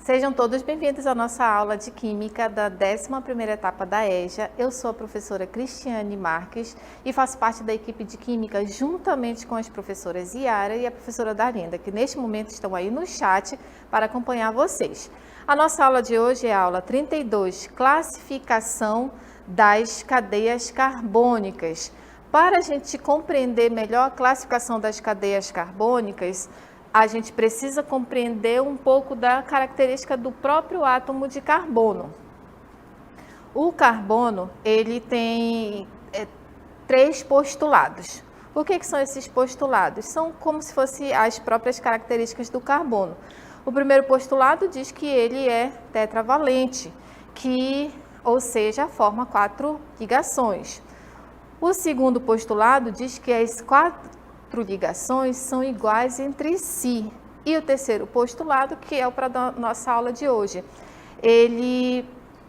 Sejam todos bem-vindos à nossa aula de Química da 11ª etapa da EJA. Eu sou a professora Cristiane Marques e faço parte da equipe de Química juntamente com as professoras Yara e a professora Darinda, que neste momento estão aí no chat para acompanhar vocês. A nossa aula de hoje é a aula 32, Classificação das cadeias carbônicas. Para a gente compreender melhor a classificação das cadeias carbônicas, a gente precisa compreender um pouco da característica do próprio átomo de carbono. O carbono, ele tem três postulados. O que são esses postulados? São como se fossem as próprias características do carbono. O primeiro postulado diz que ele é tetravalente, ou seja, forma 4 ligações. O segundo postulado diz que as 4 ligações são iguais entre si. E o terceiro postulado, que é o para a nossa aula de hoje, ele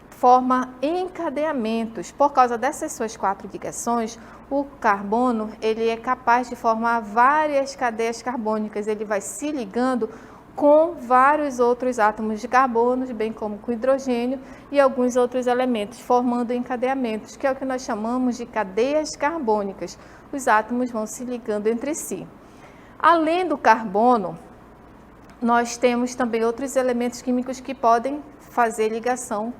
forma encadeamentos. Por causa dessas suas 4 ligações, o carbono ele é capaz de formar várias cadeias carbônicas. Ele vai se ligando com vários outros átomos de carbono, bem como com hidrogênio e alguns outros elementos, formando encadeamentos, que é o que nós chamamos de cadeias carbônicas. Os átomos vão se ligando entre si. Além do carbono, nós temos também outros elementos químicos que podem fazer ligação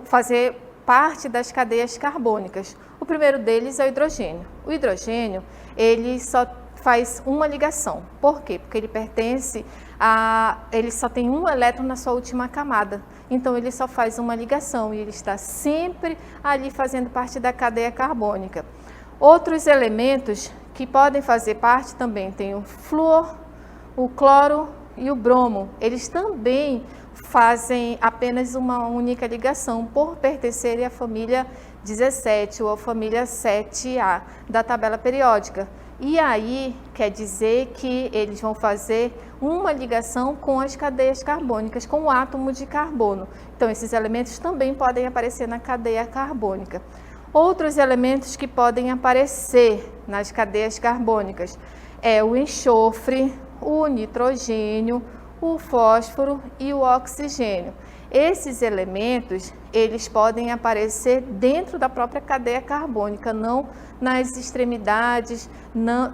fazer parte das cadeias carbônicas. O primeiro deles é o hidrogênio. O hidrogênio, ele só faz uma ligação. Por quê? Porque ele só tem um elétron na sua última camada. Então, ele só faz uma ligação e ele está sempre ali fazendo parte da cadeia carbônica. Outros elementos que podem fazer parte também tem o flúor, o cloro e o bromo. Eles também fazem apenas uma única ligação por pertencerem à família 17 ou à família 7A da tabela periódica. E aí quer dizer que eles vão fazer uma ligação com as cadeias carbônicas, com o átomo de carbono. Então, esses elementos também podem aparecer na cadeia carbônica. Outros elementos que podem aparecer nas cadeias carbônicas é o enxofre, o nitrogênio, o fósforo e o oxigênio. Esses elementos, eles podem aparecer dentro da própria cadeia carbônica, não nas extremidades,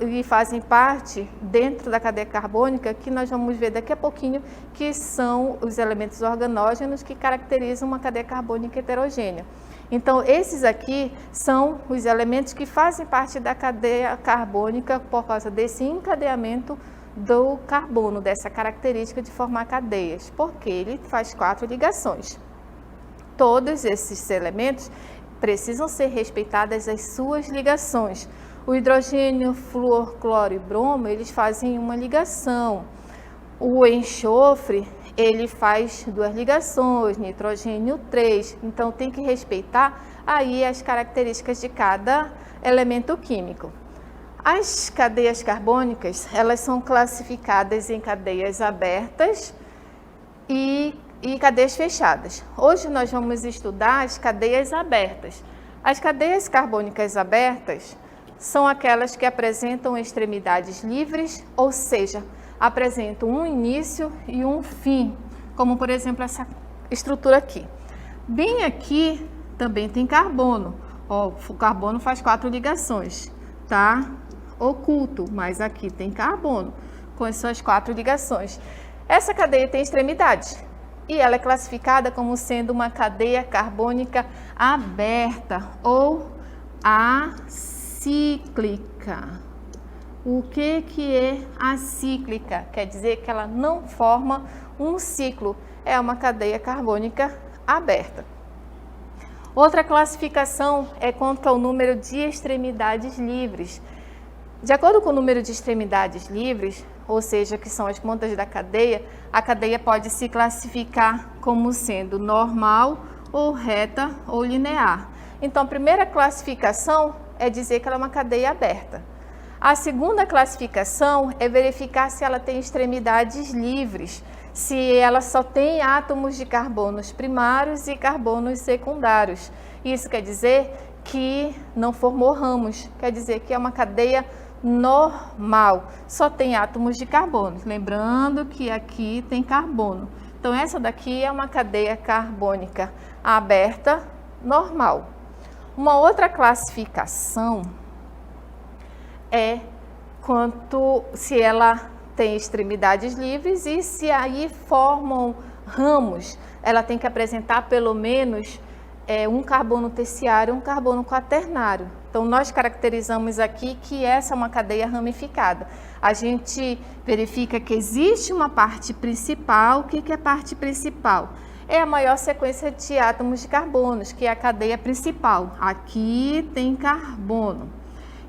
e fazem parte dentro da cadeia carbônica, que nós vamos ver daqui a pouquinho, que são os elementos organógenos que caracterizam uma cadeia carbônica heterogênea. Então, esses aqui são os elementos que fazem parte da cadeia carbônica por causa desse encadeamento do carbono, dessa característica de formar cadeias, porque ele faz 4 ligações. Todos esses elementos precisam ser respeitadas as suas ligações. O hidrogênio, flúor, cloro e bromo, eles fazem uma ligação. O enxofre, ele faz 2 ligações, nitrogênio 3, então tem que respeitar aí as características de cada elemento químico. As cadeias carbônicas, elas são classificadas em cadeias abertas e cadeias fechadas. Hoje nós vamos estudar as cadeias abertas. As cadeias carbônicas abertas são aquelas que apresentam extremidades livres, ou seja, apresentam um início e um fim, como por exemplo essa estrutura aqui. Bem aqui também tem carbono. Ó, o carbono faz 4 ligações, tá? Oculto, mas aqui tem carbono com as suas 4 ligações. Essa cadeia tem extremidades e ela é classificada como sendo uma cadeia carbônica aberta ou acíclica. O que é acíclica? Quer dizer que ela não forma um ciclo, é uma cadeia carbônica aberta. Outra classificação é quanto ao número de extremidades livres. De acordo com o número de extremidades livres, ou seja, que são as pontas da cadeia, a cadeia pode se classificar como sendo normal, ou reta, ou linear. Então, a primeira classificação é dizer que ela é uma cadeia aberta. A segunda classificação é verificar se ela tem extremidades livres, se ela só tem átomos de carbonos primários e carbonos secundários. Isso quer dizer que não formou ramos, quer dizer que é uma cadeia normal, só tem átomos de carbono. Lembrando que aqui tem carbono. Então, essa daqui é uma cadeia carbônica aberta normal. Uma outra classificação é se ela tem extremidades livres e se aí formam ramos, ela tem que apresentar pelo menos um carbono terciário e um carbono quaternário. Então, nós caracterizamos aqui que essa é uma cadeia ramificada. A gente verifica que existe uma parte principal. O que é parte principal? É a maior sequência de átomos de carbonos, que é a cadeia principal. Aqui tem carbono.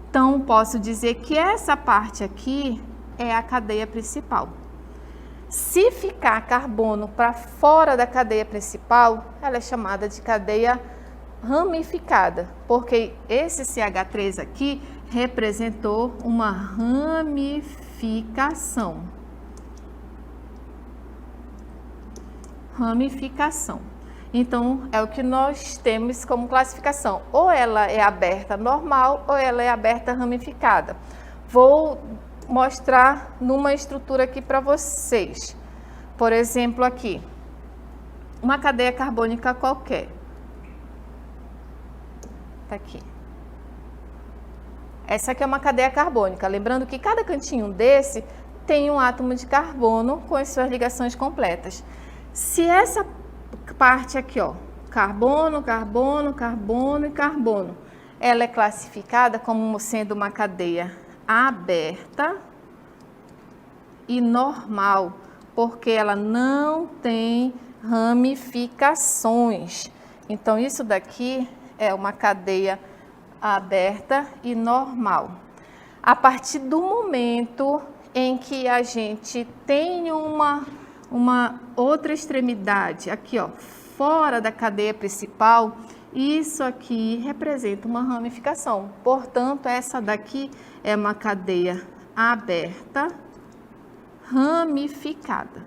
Então, posso dizer que essa parte aqui é a cadeia principal. Se ficar carbono para fora da cadeia principal, ela é chamada de cadeia ramificada, porque esse CH3 aqui representou uma ramificação. Ramificação. Então, é o que nós temos como classificação. Ou ela é aberta normal, ou ela é aberta ramificada. Vou mostrar numa estrutura aqui para vocês. Por exemplo, aqui, uma cadeia carbônica qualquer. Tá aqui. Essa aqui é uma cadeia carbônica. Lembrando que cada cantinho desse tem um átomo de carbono com as suas ligações completas. Se essa parte aqui, ó, carbono, carbono, carbono e carbono, ela é classificada como sendo uma cadeia aberta e normal, porque ela não tem ramificações. Então, isso daqui é uma cadeia aberta e normal. A partir do momento em que a gente tem uma outra extremidade, aqui ó, fora da cadeia principal, isso aqui representa uma ramificação. Portanto, essa daqui é uma cadeia aberta, ramificada.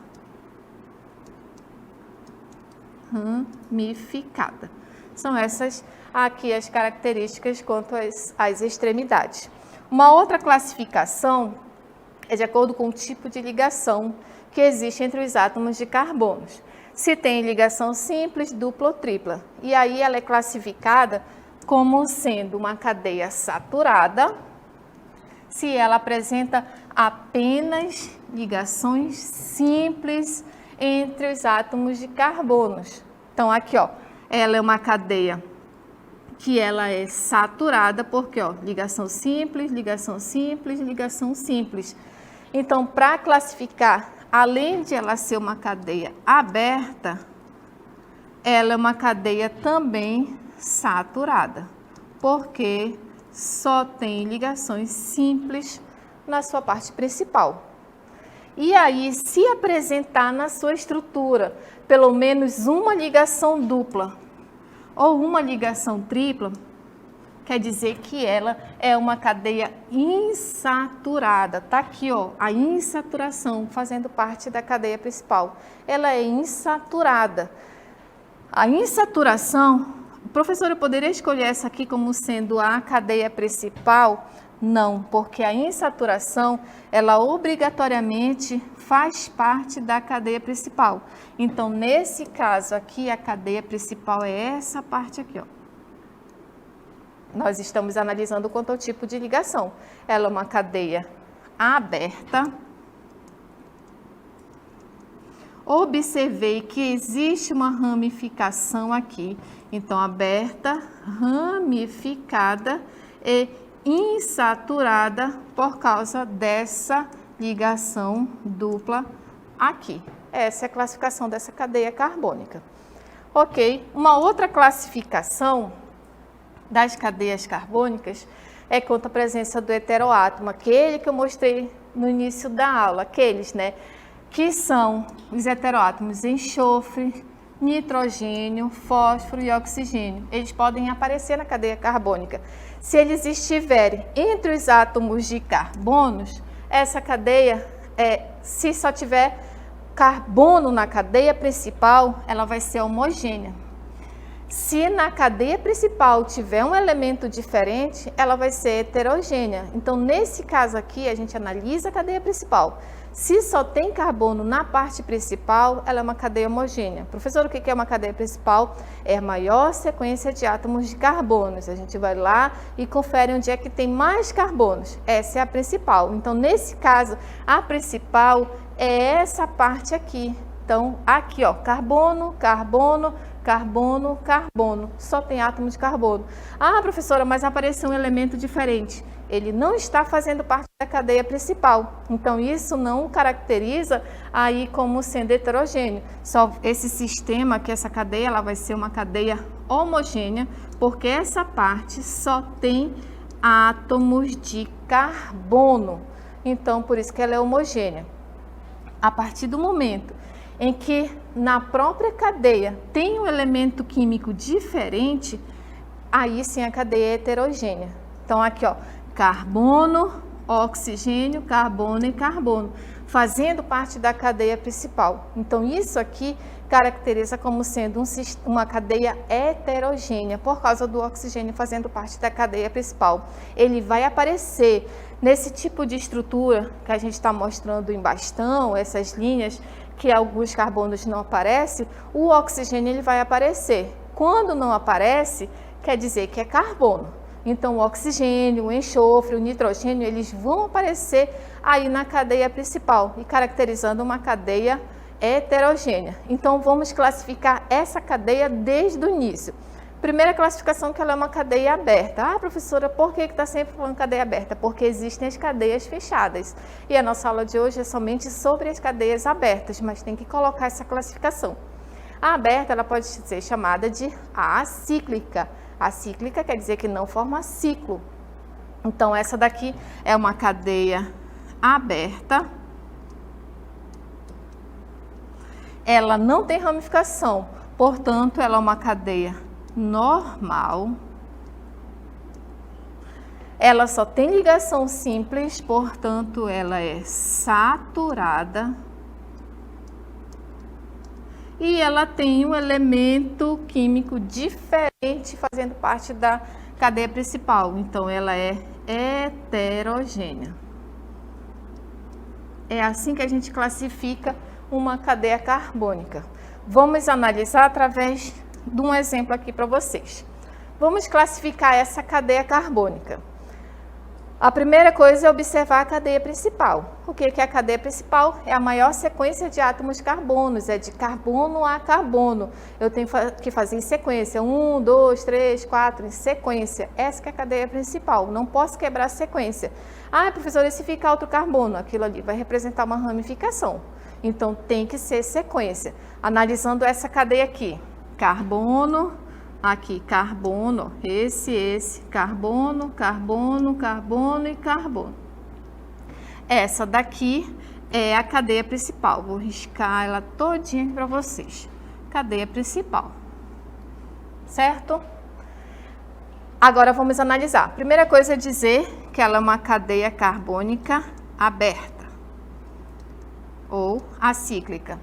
Ramificada. São essas aqui as características quanto às extremidades. Uma outra classificação é de acordo com o tipo de ligação que existe entre os átomos de carbonos. Se tem ligação simples, dupla ou tripla. E aí ela é classificada como sendo uma cadeia saturada, se ela apresenta apenas ligações simples entre os átomos de carbonos. Então, aqui, ó, ela é uma cadeia que ela é saturada, porque, ó, ligação simples, ligação simples, ligação simples. Então, para classificar, além de ela ser uma cadeia aberta, ela é uma cadeia também saturada, porque só tem ligações simples na sua parte principal. E aí, se apresentar na sua estrutura pelo menos uma ligação dupla ou uma ligação tripla, quer dizer que ela é uma cadeia insaturada. Tá aqui, ó, a insaturação fazendo parte da cadeia principal. Ela é insaturada. A insaturação, professora, eu poderia escolher essa aqui como sendo a cadeia principal? Não, porque a insaturação, ela obrigatoriamente faz parte da cadeia principal. Então, nesse caso aqui, a cadeia principal é essa parte aqui, ó. Nós estamos analisando quanto ao tipo de ligação. Ela é uma cadeia aberta. Observei que existe uma ramificação aqui. Então, aberta, ramificada e insaturada por causa dessa ligação dupla aqui. Essa é a classificação dessa cadeia carbônica. Ok, uma outra classificação das cadeias carbônicas é quanto à presença do heteroátomo, aquele que eu mostrei no início da aula, aqueles, né, que são os heteroátomos enxofre, nitrogênio, fósforo e oxigênio. Eles podem aparecer na cadeia carbônica. Se eles estiverem entre os átomos de carbonos, essa cadeia, se só tiver carbono na cadeia principal, ela vai ser homogênea. Se na cadeia principal tiver um elemento diferente, ela vai ser heterogênea. Então, nesse caso aqui, a gente analisa a cadeia principal. Se só tem carbono na parte principal, ela é uma cadeia homogênea. Professor, o que é uma cadeia principal? É a maior sequência de átomos de carbonos. A gente vai lá e confere onde é que tem mais carbonos. Essa é a principal. Então, nesse caso, a principal é essa parte aqui. Então, aqui, ó, carbono, carbono, carbono, carbono. Só tem átomo de carbono. Ah, professora, mas apareceu um elemento diferente. Ele não está fazendo parte da cadeia principal. Então, isso não caracteriza aí como sendo heterogêneo. Só esse sistema, que essa cadeia, ela vai ser uma cadeia homogênea, porque essa parte só tem átomos de carbono. Então, por isso que ela é homogênea. A partir do momento em que na própria cadeia tem um elemento químico diferente, aí sim a cadeia é heterogênea. Então, aqui, ó, carbono, oxigênio, carbono e carbono, fazendo parte da cadeia principal. Então, isso aqui caracteriza como sendo uma cadeia heterogênea, por causa do oxigênio fazendo parte da cadeia principal. Ele vai aparecer nesse tipo de estrutura que a gente está mostrando em bastão, essas linhas, que alguns carbonos não aparecem, o oxigênio ele vai aparecer. Quando não aparece, quer dizer que é carbono. Então, o oxigênio, o enxofre, o nitrogênio, eles vão aparecer aí na cadeia principal e caracterizando uma cadeia heterogênea. Então, vamos classificar essa cadeia desde o início. Primeira classificação, que ela é uma cadeia aberta. Ah, professora, por que está sempre falando cadeia aberta? Porque existem as cadeias fechadas. E a nossa aula de hoje é somente sobre as cadeias abertas, mas tem que colocar essa classificação. A aberta, ela pode ser chamada de acíclica. Acíclica quer dizer que não forma ciclo. Então, essa daqui é uma cadeia aberta. Ela não tem ramificação, portanto, ela é uma cadeia normal. Ela só tem ligação simples, portanto, ela é saturada. E ela tem um elemento químico diferente fazendo parte da cadeia principal. Então, ela é heterogênea. É assim que a gente classifica uma cadeia carbônica. Vamos analisar através de um exemplo aqui para vocês. Vamos classificar essa cadeia carbônica. A primeira coisa é observar a cadeia principal. O que é a cadeia principal? É a maior sequência de átomos de carbonos, é de carbono a carbono. Eu tenho que fazer em sequência, 1, 2, 3, 4, em sequência. Essa que é a cadeia principal, não posso quebrar a sequência. Ah, professor, e se ficar outro carbono? Aquilo ali vai representar uma ramificação. Então, tem que ser sequência. Analisando essa cadeia aqui, carbono, aqui, carbono, esse, carbono, carbono, carbono e carbono. Essa daqui é a cadeia principal. Vou riscar ela todinha para vocês. Cadeia principal. Certo? Agora vamos analisar. Primeira coisa é dizer que ela é uma cadeia carbônica aberta ou acíclica.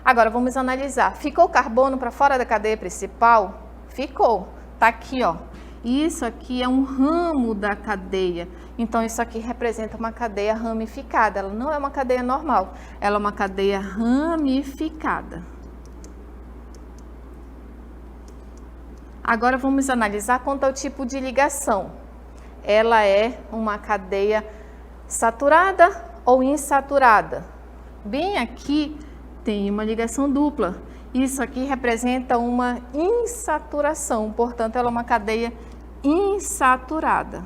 Agora vamos analisar. Ficou carbono para fora da cadeia principal? Ficou, tá aqui, ó. Isso aqui é um ramo da cadeia. Então, isso aqui representa uma cadeia ramificada. Ela não é uma cadeia normal, ela é uma cadeia ramificada. Agora, vamos analisar quanto ao tipo de ligação. Ela é uma cadeia saturada ou insaturada. Bem aqui tem uma ligação dupla. Isso aqui representa uma insaturação, portanto, ela é uma cadeia insaturada.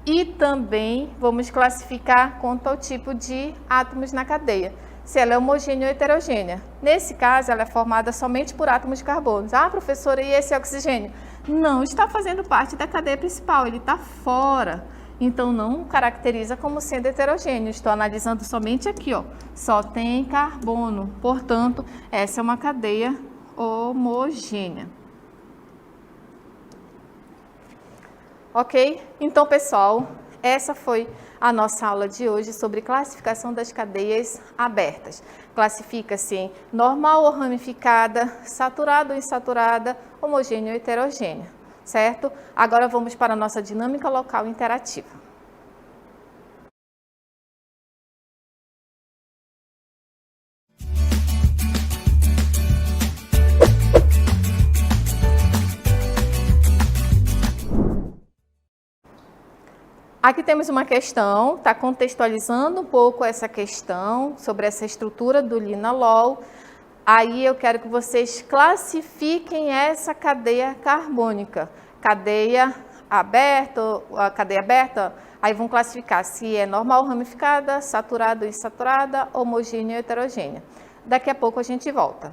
E também vamos classificar quanto ao tipo de átomos na cadeia, se ela é homogênea ou heterogênea. Nesse caso, ela é formada somente por átomos de carbono. Ah, professora, e esse oxigênio? Não está fazendo parte da cadeia principal, ele está fora. Então, não caracteriza como sendo heterogêneo. Estou analisando somente aqui, ó. Só tem carbono. Portanto, essa é uma cadeia homogênea. Ok? Então, pessoal, essa foi a nossa aula de hoje sobre classificação das cadeias abertas. Classifica-se em normal ou ramificada, saturada ou insaturada, homogênea ou heterogênea. Certo? Agora vamos para a nossa dinâmica local interativa. Aqui temos uma questão, está contextualizando um pouco essa questão sobre essa estrutura do linalol. Aí eu quero que vocês classifiquem essa cadeia carbônica. Cadeia aberta, a cadeia aberta, aí vão classificar se é normal ramificada, saturada ou insaturada, homogênea ou heterogênea. Daqui a pouco a gente volta.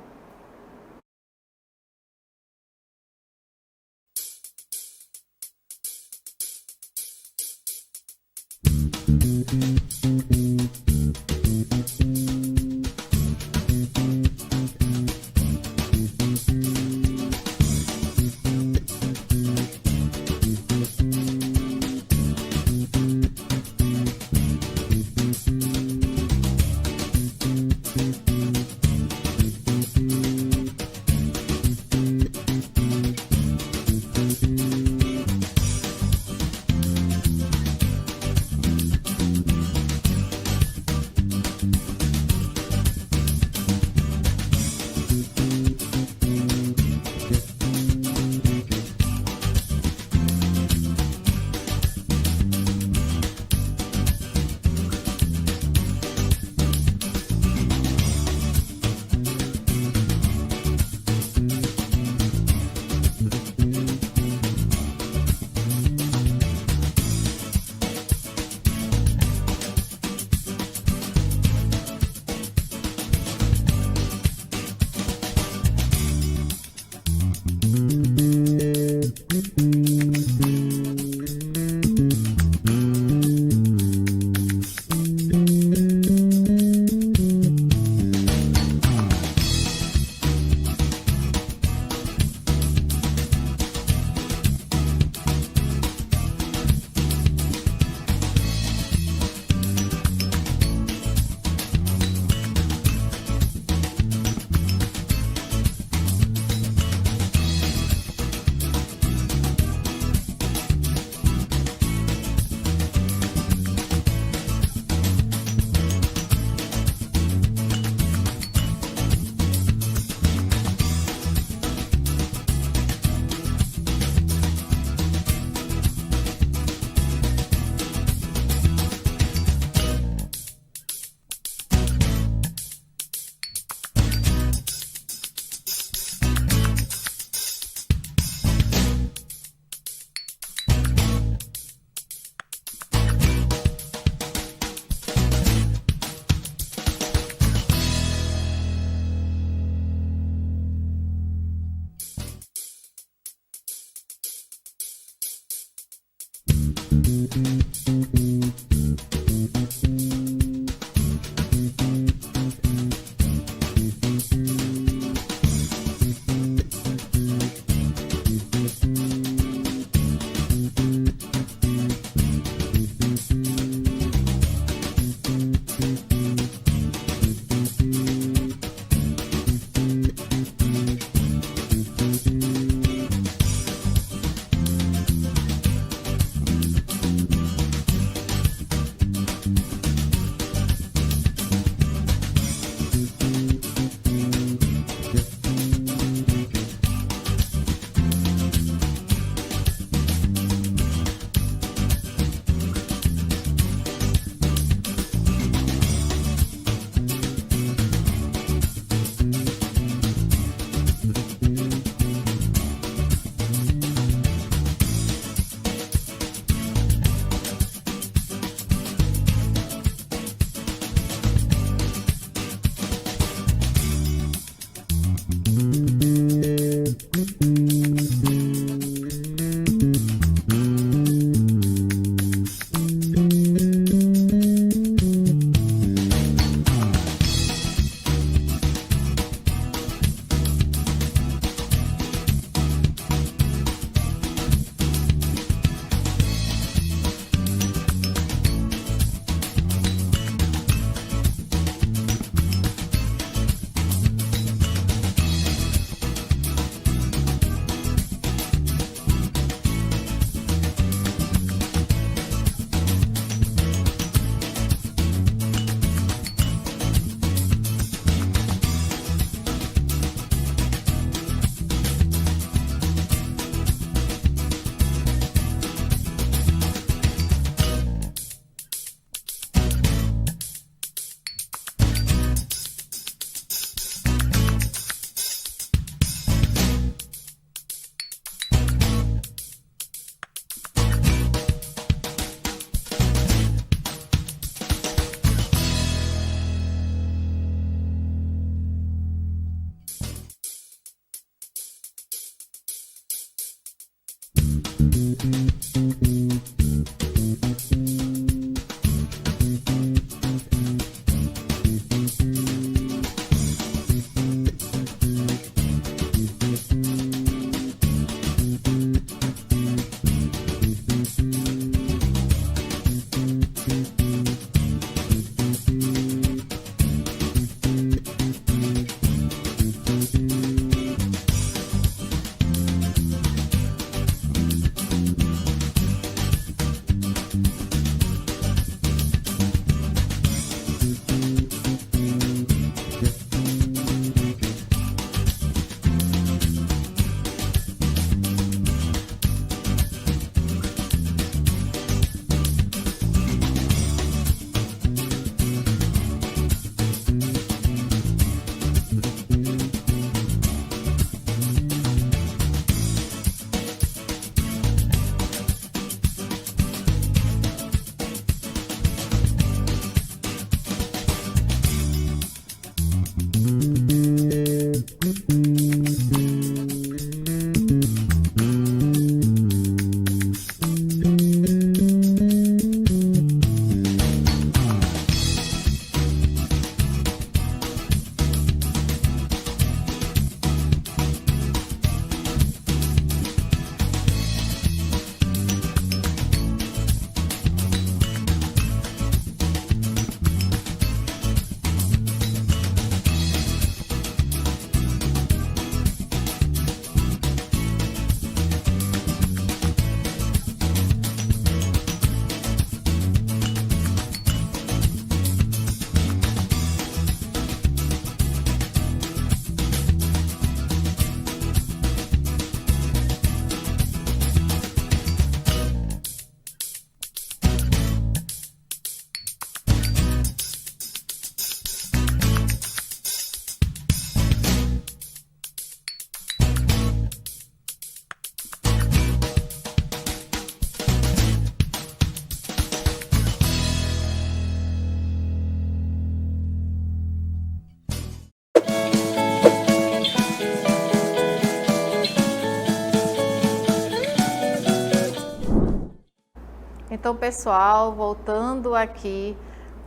Então, pessoal, voltando aqui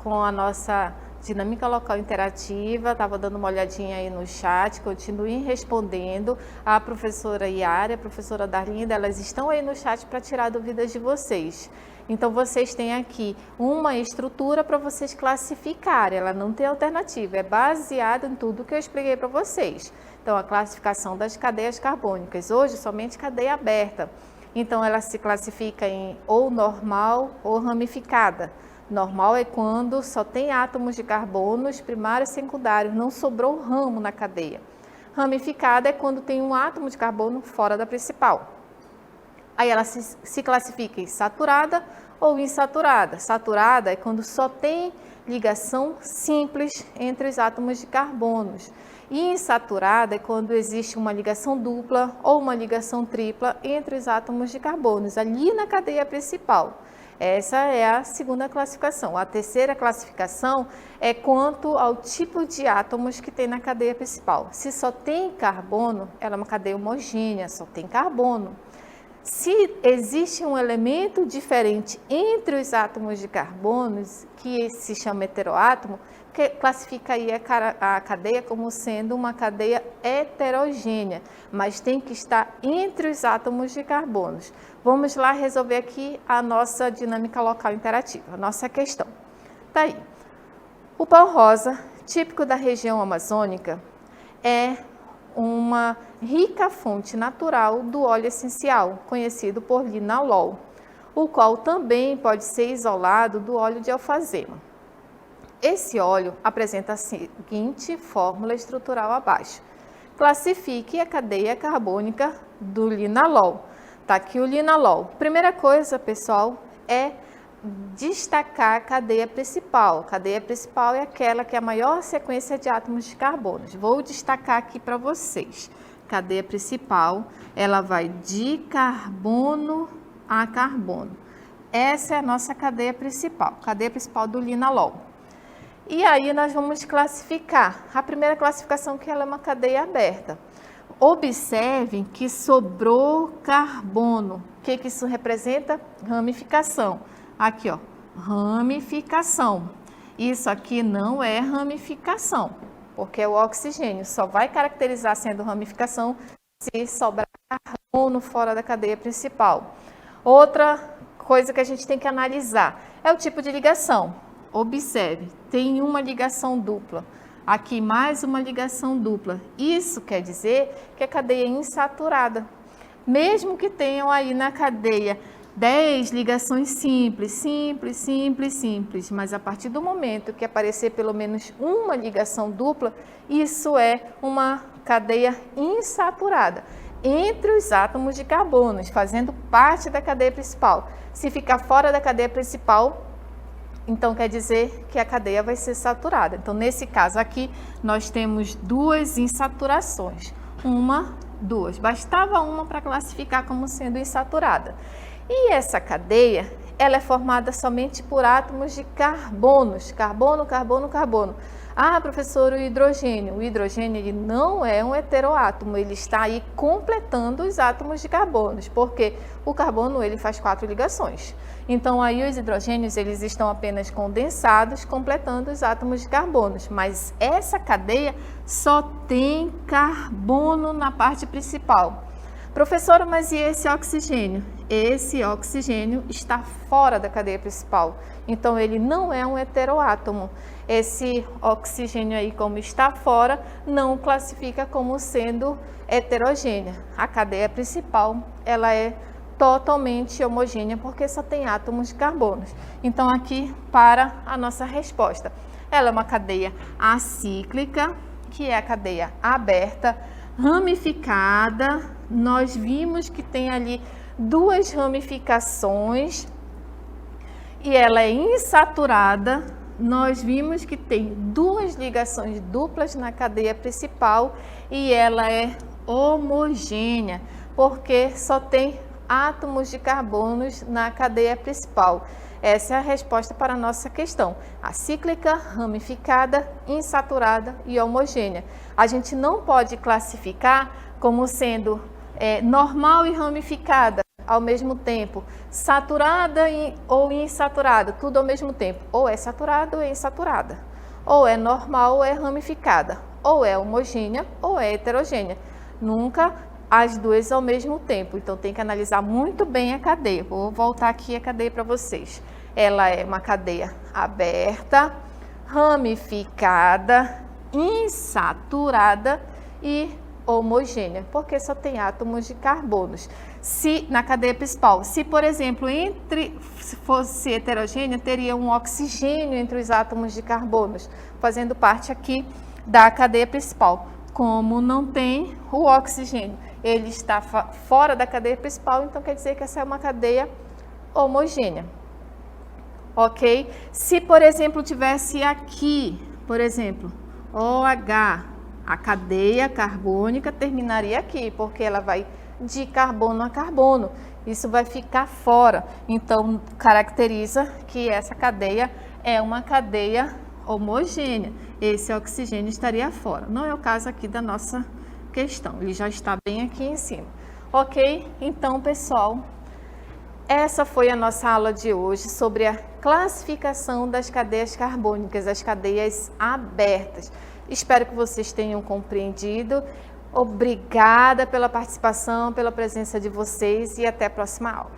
com a nossa dinâmica local interativa, estava dando uma olhadinha aí no chat, continuem respondendo. A professora Yara, a professora Darlinda, elas estão aí no chat para tirar dúvidas de vocês. Então, vocês têm aqui uma estrutura para vocês classificarem, ela não tem alternativa, é baseada em tudo que eu expliquei para vocês. Então, a classificação das cadeias carbônicas, hoje somente cadeia aberta. Então, ela se classifica em ou normal ou ramificada. Normal é quando só tem átomos de carbonos primários e secundários, não sobrou ramo na cadeia. Ramificada é quando tem um átomo de carbono fora da principal. Aí ela se classifica em saturada ou insaturada. Saturada é quando só tem ligação simples entre os átomos de carbonos. E insaturada é quando existe uma ligação dupla ou uma ligação tripla entre os átomos de carbonos, ali na cadeia principal. Essa é a segunda classificação. A terceira classificação é quanto ao tipo de átomos que tem na cadeia principal. Se só tem carbono, ela é uma cadeia homogênea, só tem carbono. Se existe um elemento diferente entre os átomos de carbonos, que se chama heteroátomo, que classifica aí a cadeia como sendo uma cadeia heterogênea, mas tem que estar entre os átomos de carbonos. Vamos lá resolver aqui a nossa dinâmica local interativa, a nossa questão. Tá aí. O pau rosa, típico da região amazônica, é uma rica fonte natural do óleo essencial, conhecido por linalol, o qual também pode ser isolado do óleo de alfazema. Esse óleo apresenta a seguinte fórmula estrutural abaixo. Classifique a cadeia carbônica do linalol. Tá aqui o linalol. Primeira coisa, pessoal, é destacar a cadeia principal. A cadeia principal é aquela que é a maior sequência de átomos de carbonos. Vou destacar aqui para vocês. Cadeia principal, ela vai de carbono a carbono. Essa é a nossa cadeia principal do linalol. E aí nós vamos classificar. A primeira classificação que ela é uma cadeia aberta. Observem que sobrou carbono. O que isso representa? Ramificação. Aqui, ó, ramificação. Isso aqui não é ramificação, porque o oxigênio só vai caracterizar sendo ramificação se sobrar carbono fora da cadeia principal. Outra coisa que a gente tem que analisar é o tipo de ligação. Observe, tem uma ligação dupla. Aqui mais uma ligação dupla. Isso quer dizer que a cadeia é insaturada. Mesmo que tenham aí na cadeia 10 ligações simples, mas a partir do momento que aparecer pelo menos uma ligação dupla, isso é uma cadeia insaturada entre os átomos de carbonos, fazendo parte da cadeia principal. Se ficar fora da cadeia principal, então quer dizer que a cadeia vai ser saturada. Então, nesse caso aqui, nós temos duas insaturações. Duas. Bastava uma para classificar como sendo insaturada. E essa cadeia, ela é formada somente por átomos de carbonos. Carbono, carbono, carbono. Ah, professor, o hidrogênio. O hidrogênio ele não é um heteroátomo, ele está aí completando os átomos de carbonos, porque o carbono ele faz 4 ligações. Então, aí os hidrogênios eles estão apenas condensados, completando os átomos de carbonos. Mas essa cadeia só tem carbono na parte principal. Professora, mas e esse oxigênio? Esse oxigênio está fora da cadeia principal, então ele não é um heteroátomo. Esse oxigênio aí, como está fora, não classifica como sendo heterogênea. A cadeia principal, ela é totalmente homogênea, porque só tem átomos de carbonos. Então, aqui para a nossa resposta. Ela é uma cadeia acíclica, que é a cadeia aberta, ramificada. Nós vimos que tem ali duas ramificações e ela é insaturada. Nós vimos que tem duas ligações duplas na cadeia principal e ela é homogênea, porque só tem átomos de carbonos na cadeia principal. Essa é a resposta para a nossa questão. Acíclica, ramificada, insaturada e homogênea. A gente não pode classificar como sendo normal e ramificada. ao mesmo tempo, saturada ou insaturada, tudo ao mesmo tempo, ou é saturada ou é insaturada, ou é normal ou é ramificada, ou é homogênea ou é heterogênea, nunca as duas ao mesmo tempo. Então tem que analisar muito bem a cadeia. Vou voltar aqui a cadeia para vocês. Ela é uma cadeia aberta, ramificada, insaturada e homogênea, porque só tem átomos de carbonos. Se na cadeia principal, se por exemplo, se fosse heterogênea, teria um oxigênio entre os átomos de carbonos, fazendo parte aqui da cadeia principal. Como não tem o oxigênio, ele está fora da cadeia principal, então quer dizer que essa é uma cadeia homogênea. Ok? Se, por exemplo, tivesse aqui, por exemplo, OH, a cadeia carbônica terminaria aqui, porque ela vai de carbono a carbono. Isso vai ficar fora. Então, caracteriza que essa cadeia é uma cadeia homogênea. Esse oxigênio estaria fora. Não é o caso aqui da nossa questão. Ele já está bem aqui em cima. Ok? Então, pessoal, essa foi a nossa aula de hoje sobre a classificação das cadeias carbônicas, as cadeias abertas. Espero que vocês tenham compreendido. Obrigada pela participação, pela presença de vocês e até a próxima aula.